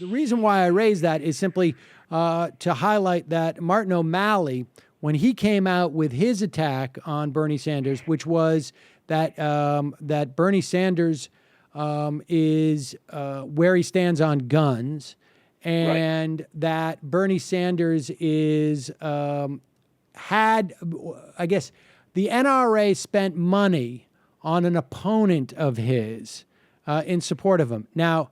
The reason why I raise that is simply to highlight that Martin O'Malley, when he came out with his attack on Bernie Sanders, which was that that Bernie Sanders is where he stands on guns, and that Bernie Sanders is had, I guess, the NRA spent money on an opponent of his in support of him. Now,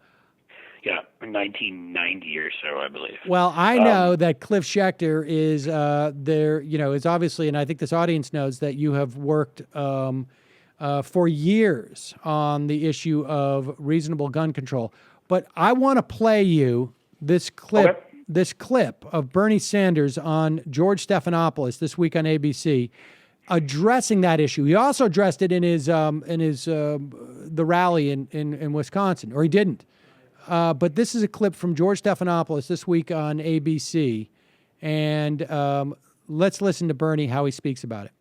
yeah, 1990 or so, I believe. Well, I know that Cliff Schecter is there, is obviously, and I think this audience knows that you have worked for years on the issue of reasonable gun control. But I want to play you this clip of Bernie Sanders on George Stephanopoulos this week on ABC addressing that issue. He also addressed it in his the rally in Wisconsin, or he didn't. But this is a clip from George Stephanopoulos this week on ABC, and let's listen to Bernie, how he speaks about it.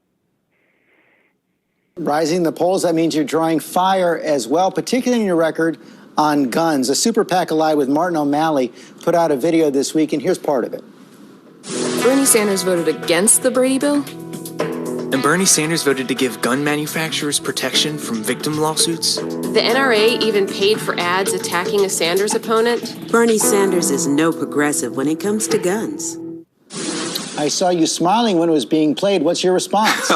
Rising the polls, that means you're drawing fire as well, particularly in your record on guns. A Super PAC ally with Martin O'Malley put out a video this week, and here's part of it. Bernie Sanders voted against the Brady bill. And Bernie Sanders voted to give gun manufacturers protection from victim lawsuits. The NRA even paid for ads attacking a Sanders opponent. Bernie Sanders is no progressive when it comes to guns. I saw you smiling when it was being played. What's your response?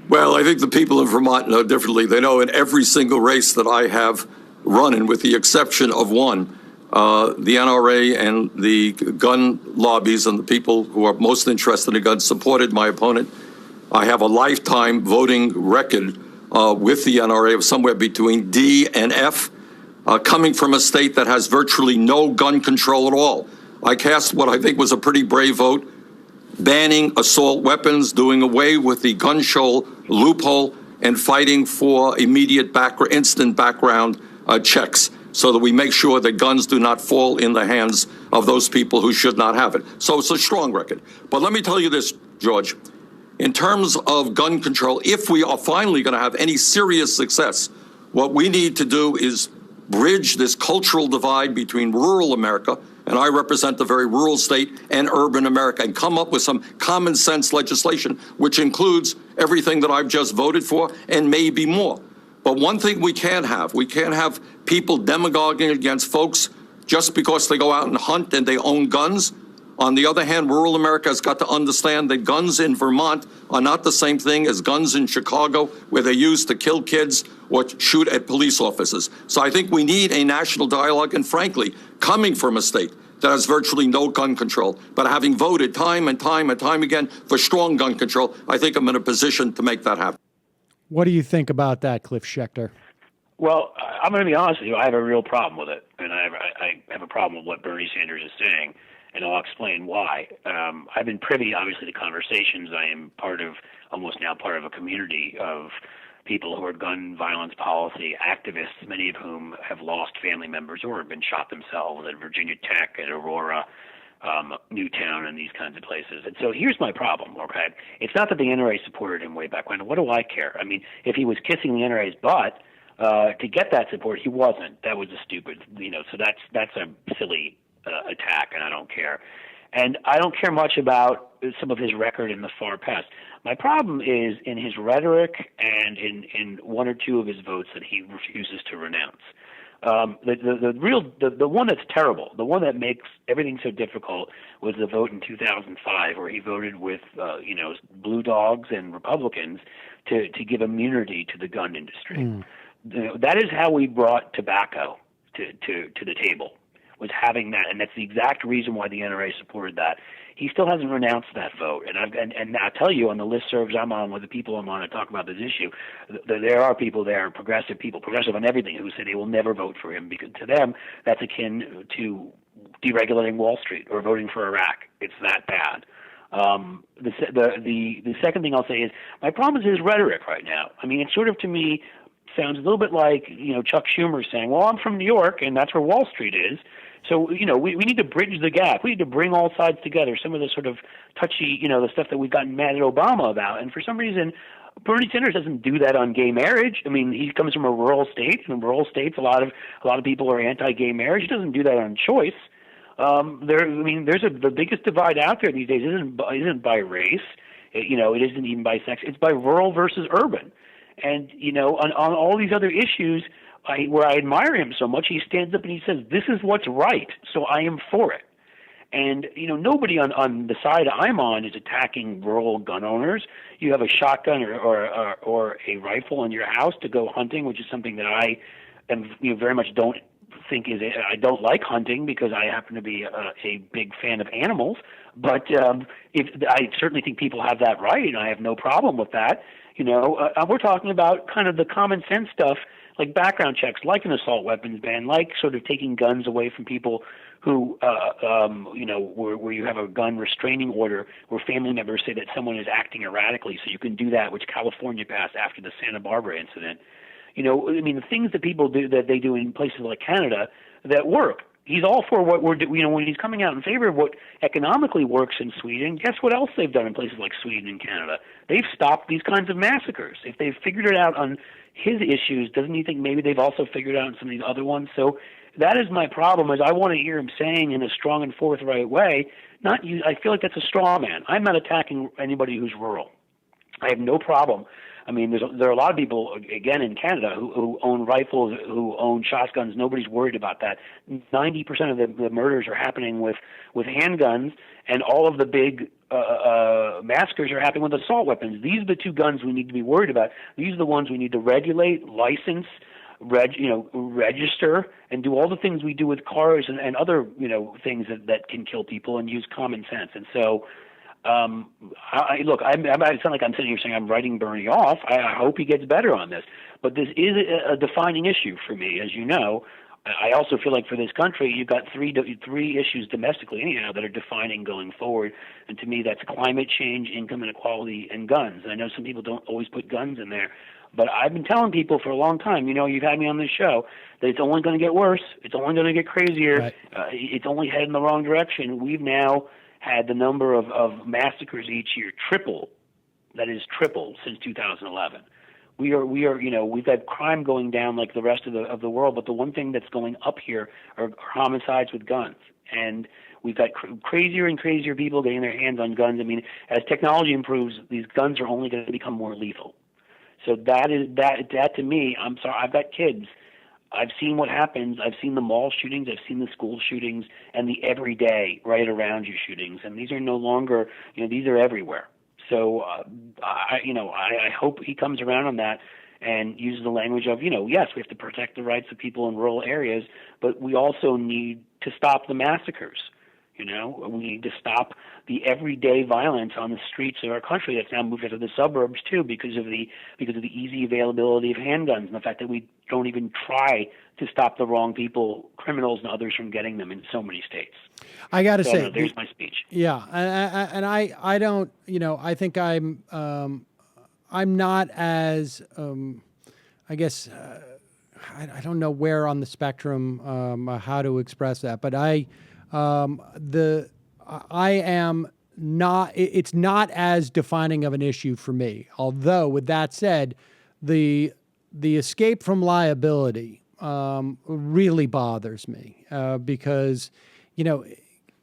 Well, I think the people of Vermont know differently. They know in every single race that I have run in, with the exception of one, the NRA and the gun lobbies and the people who are most interested in guns supported my opponent. I have a lifetime voting record with the NRA of somewhere between D and F, coming from a state that has virtually no gun control at all. I cast what I think was a pretty brave vote, banning assault weapons, doing away with the gun show loophole, and fighting for immediate instant background checks so that we make sure that guns do not fall in the hands of those people who should not have it. So it's a strong record. But let me tell you this, George. In terms of gun control, if we are finally going to have any serious success, what we need to do is bridge this cultural divide between rural America, and I represent the very rural state, and urban America, and come up with some common sense legislation, which includes everything that I've just voted for and maybe more. But one thing we can't have people demagoguing against folks just because they go out and hunt and they own guns. On the other hand, rural America has got to understand that guns in Vermont are not the same thing as guns in Chicago, where they're used to kill kids or shoot at police officers. So I think we need a national dialogue, and frankly, coming from a state that has virtually no gun control, but having voted time and time and time again for strong gun control, I think I'm in a position to make that happen. What do you think about that, Cliff Schecter? Well, I'm going to be honest with you. I have a real problem with it, and I have a problem with what Bernie Sanders is saying. And I'll explain why. I've been privy, obviously, to conversations. I am almost now part of a community of people who are gun violence policy activists, many of whom have lost family members or have been shot themselves at Virginia Tech, at Aurora, Newtown, and these kinds of places. And so here's my problem, okay? It's not that the NRA supported him way back when. What do I care? I mean, if he was kissing the NRA's butt to get that support, he wasn't. That was a stupid, so that's a silly attack, and I don't care. And I don't care much about some of his record in the far past. My problem is in his rhetoric and in one or two of his votes that he refuses to renounce. The one that's terrible, the one that makes everything so difficult, was the vote in 2005 where he voted with blue dogs and Republicans to give immunity to the gun industry. That is how we brought tobacco to the table, was having that, and that's the exact reason why the NRA supported that. He still hasn't renounced that vote, and I'll tell you, on the listservs I'm on with the people I'm on to talk about this issue, there are people there, progressive on everything, who say they will never vote for him, because to them that's akin to deregulating Wall Street or voting for Iraq. It's that bad. The second thing I'll say is my problem is his rhetoric right now. I mean, it sort of, to me, sounds a little bit like, Chuck Schumer saying, well, I'm from New York, and that's where Wall Street is. So, we need to bridge the gap. We need to bring all sides together, some of the sort of touchy, the stuff that we've gotten mad at Obama about. And for some reason, Bernie Sanders doesn't do that on gay marriage. I mean, he comes from a rural state, and in rural states, a lot of people are anti-gay marriage. He doesn't do that on choice. The biggest divide out there these days isn't by race. It isn't even by sex. It's by rural versus urban. And on all these other issues, where I admire him so much, he stands up and he says, "This is what's right, so I am for it." And nobody on the side I'm on is attacking rural gun owners. You have a shotgun or a rifle in your house to go hunting, which is something that I am very much don't think is. I don't like hunting because I happen to be a big fan of animals. But I certainly think people have that right, and I have no problem with that. We're talking about kind of the common sense stuff, like background checks, like an assault weapons ban, like sort of taking guns away from people who, where you have a gun restraining order, where family members say that someone is acting erratically, so you can do that, which California passed after the Santa Barbara incident. The things that people do, that they do in places like Canada, that work. He's all for what we're doing. When he's coming out in favor of what economically works in Sweden, guess what else they've done in places like Sweden and Canada? They've stopped these kinds of massacres. If they've figured it out on his issues, doesn't he think maybe they've also figured it out on some of these other ones? So that is my problem, is I want to hear him saying in a strong and forthright way, I feel like that's a straw man. I'm not attacking anybody who's rural. I have no problem. I mean, there are a lot of people, again, in Canada who own rifles, who own shotguns. Nobody's worried about that. 90% of the murders are happening with handguns, and all of the big massacres are happening with assault weapons. These are the two guns we need to be worried about. These are the ones we need to regulate, license, register, and do all the things we do with cars and other things that can kill people, and use common sense. And so. I sound like I'm sitting here saying I'm writing Bernie off. I hope he gets better on this. But this is a defining issue for me, as you know. I also feel like for this country, you've got three issues domestically anyhow that are defining going forward. And to me, that's climate change, income inequality, and guns. And I know some people don't always put guns in there. But I've been telling people for a long time, you've had me on this show, that it's only going to get worse. It's only going to get crazier. Right. It's only headed in the wrong direction. We've now had the number of massacres each year triple since 2011. We've had crime going down like the rest of the world, but the one thing that's going up here are homicides with guns. And we've got crazier and crazier people getting their hands on guns. I mean, as technology improves, these guns are only going to become more lethal. So that to me, I'm sorry, I've got kids. I've seen what happens. I've seen the mall shootings. I've seen the school shootings and the everyday right around you shootings. And these are no longer, these are everywhere. So, I hope he comes around on that and uses the language of, yes, we have to protect the rights of people in rural areas, but we also need to stop the massacres. We need to stop the everyday violence on the streets of our country that's now moved into the suburbs too, because of the easy availability of handguns and the fact that we don't even try to stop the wrong people, criminals and others, from getting them in so many states. I got to say, there's my speech. Yeah, and I don't, I think I'm not as, I guess. I don't know where on the spectrum how to express that, but I am not, it's not as defining of an issue for me. Although, with that said, the escape from liability really bothers me because,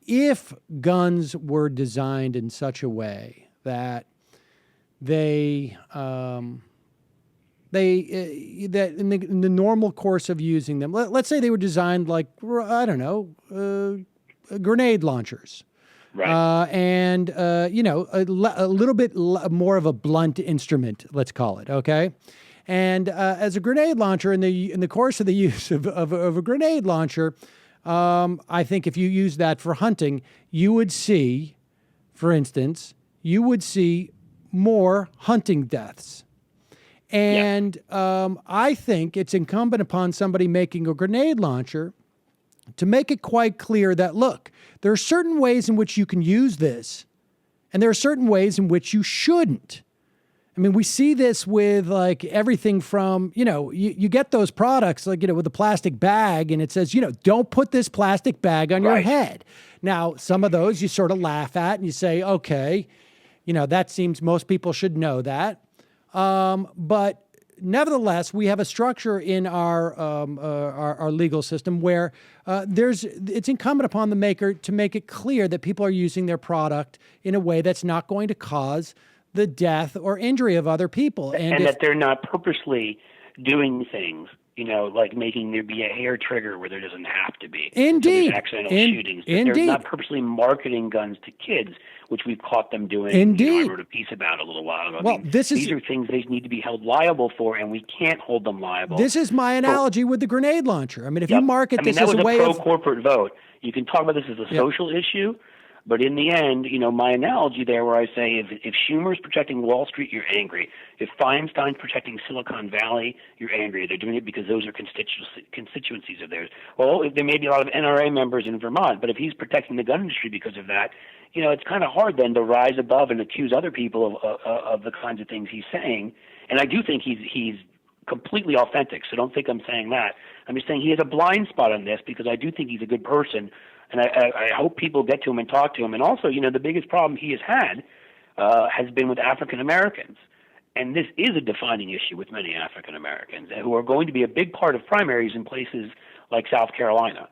if guns were designed in such a way that that in the normal course of using them, let's say they were designed like, I don't know, grenade launchers. Right. And a little bit more of a blunt instrument, let's call it, okay? And as a grenade launcher, in the course of the use of a grenade launcher, I think if you use that for hunting, you would see, for instance, more hunting deaths. And I think it's incumbent upon somebody making a grenade launcher to make it quite clear that, look, there are certain ways in which you can use this, and there are certain ways in which you shouldn't. I mean, we see this with like everything from, you get those products like, with a plastic bag and it says, don't put this plastic bag on your head. Now, some of those you sort of laugh at and you say, okay, that seems most people should know that. But nevertheless, we have a structure in our legal system where it's incumbent upon the maker to make it clear that people are using their product in a way that's not going to cause the death or injury of other people, and that they're not purposely doing things, like making there be a hair trigger where there doesn't have to be. Indeed. So there's accidental shootings. But they're not purposely marketing guns to kids, which we've caught them doing. Indeed. I wrote a piece about a little while ago. Well, these are things they need to be held liable for, and we can't hold them liable. This is my analogy with the grenade launcher. I mean, if you market this as a way that was a pro-corporate vote. You can talk about this as a social issue, but in the end, my analogy there where I say if Schumer's protecting Wall Street, you're angry. If Feinstein's protecting Silicon Valley, you're angry. They're doing it because those are constituencies of theirs. Well, there may be a lot of NRA members in Vermont, but if he's protecting the gun industry because of that, it's kind of hard then to rise above and accuse other people of the kinds of things he's saying. And I do think he's completely authentic, so don't think I'm saying that. I'm just saying he has a blind spot on this because I do think he's a good person. And I hope people get to him and talk to him. And also, the biggest problem he has had has been with African Americans. And this is a defining issue with many African Americans who are going to be a big part of primaries in places like South Carolina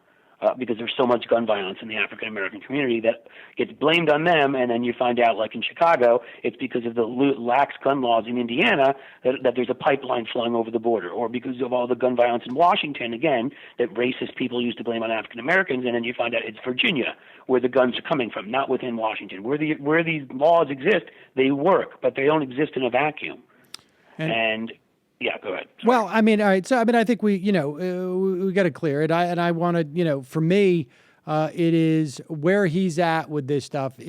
because there's so much gun violence in the African American community that gets blamed on them. And then you find out, like in Chicago, it's because of the lax gun laws in Indiana that there's a pipeline flowing over the border, or because of all the gun violence in Washington, again, that racist people used to blame on African Americans. And then you find out it's Virginia where the guns are coming from, not within Washington. Where these laws exist, they work, but they don't exist in a vacuum. And yeah, go ahead. Sorry. Well, I mean, all right. So, I mean, I think we got to clear it. I want to, for me, it is where he's at with this stuff for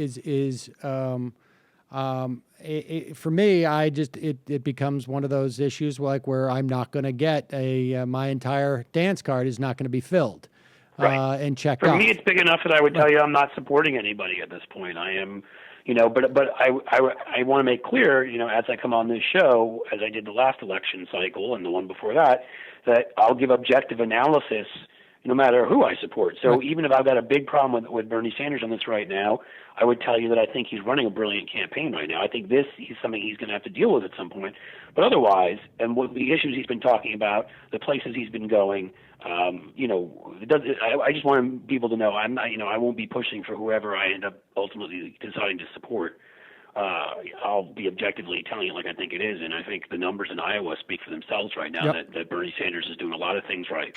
me, it becomes one of those issues like where I'm not going to get my entire dance card is not going to be filled and checked off. For me, it's big enough that I would tell you I'm not supporting anybody at this point. I am. But I want to make clear, as I come on this show, as I did the last election cycle and the one before that I'll give objective analysis no matter who I support. So even if I've got a big problem with Bernie Sanders on this right now, I would tell you that I think he's running a brilliant campaign right now. I think this is something he's going to have to deal with at some point. But otherwise, and what the issues he's been talking about, the places he's been going, I just want people to know I won't be pushing for whoever I end up ultimately deciding to support. I'll be objectively telling you like I think it is, and I think the numbers in Iowa speak for themselves right now that Bernie Sanders is doing a lot of things right.